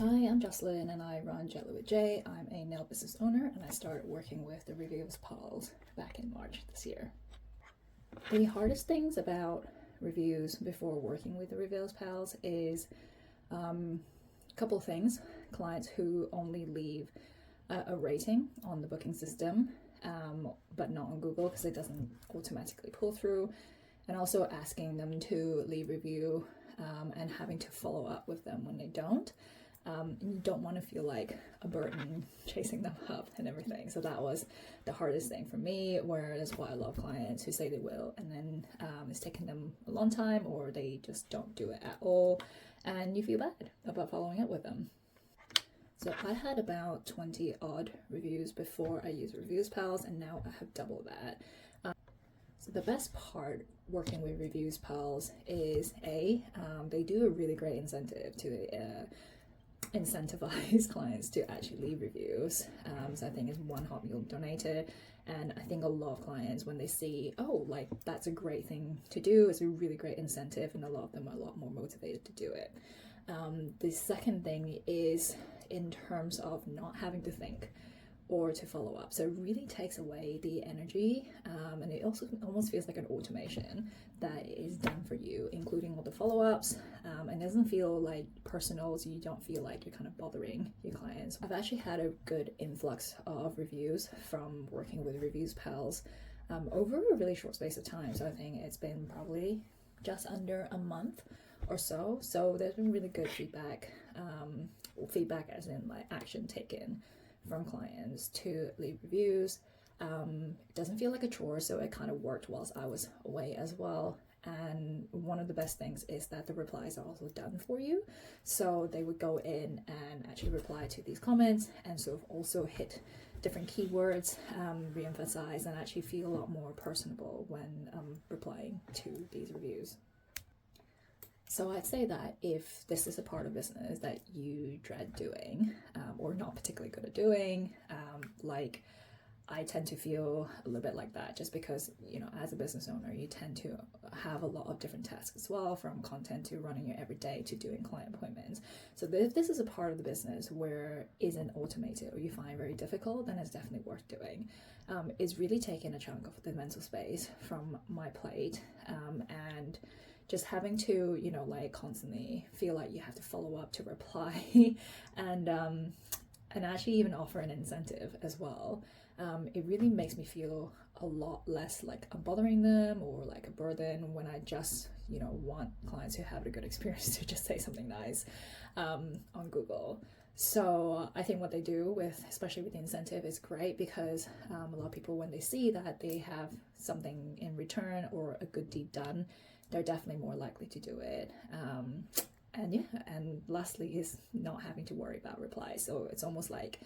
Hi, I'm Jocelyn and I run Jaye with Jaye. I'm a nail business owner and I started working with the ReviewPals back in March this year. The hardest things about reviews before working with the ReviewPals is a couple of things. Clients who only leave a rating on the booking system, but not on Google because it doesn't automatically pull through, and also asking them to leave review and having to follow up with them when they don't. You don't want to feel like a burden chasing them up and everything. So that was the hardest thing for me, whereas what I love clients who say they will and then it's taking them a long time or they just don't do it at all and you feel bad about following up with them. So I had about 20 odd reviews before I used ReviewPals and now I have double that. So the best part working with ReviewPals is they do a really great incentive to incentivize clients to actually leave reviews. So I think it's one hot meal donated, and I think a lot of clients, when they see, oh, like that's a great thing to do, it's a really great incentive, and a lot of them are a lot more motivated to do it. The second thing is in terms of not having to think or to follow up. So it really takes away the energy, and it also almost feels like an automation that is done for you, including all the follow-ups, and doesn't feel like personal, so you don't feel like you're kind of bothering your clients. I've actually had a good influx of reviews from working with ReviewPals over a really short space of time. So I think it's been probably just under a month or so. So there's been really good feedback, feedback as in like action taken from clients to leave reviews. It doesn't feel like a chore, so it kind of worked whilst I was away as well. And one of the best things is that the replies are also done for you. So they would go in and actually reply to these comments and sort of also hit different keywords, re-emphasize, and actually feel a lot more personable when replying to these reviews. So I'd say that if this is a part of business that you dread doing or not particularly good at doing, like I tend to feel a little bit like that just because, you know, as a business owner, you tend to have a lot of different tasks as well, from content to running your everyday to doing client appointments. So if this is a part of the business where isn't automated or you find very difficult, then it's definitely worth doing. It's really taking a chunk of the mental space from my plate, and just having to, you know, like constantly feel like you have to follow up to reply and actually even offer an incentive as well. It really makes me feel a lot less like I'm bothering them or like a burden when I just, you know, want clients who have a good experience to just say something nice on Google. So I think what they do with, especially with the incentive, is great because a lot of people, when they see that they have something in return or a good deed done, they're definitely more likely to do it. And lastly is not having to worry about replies. So it's almost like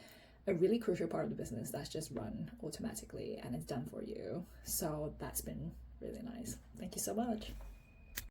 a really crucial part of the business that's just run automatically and it's done for you. So that's been really nice. Thank you so much.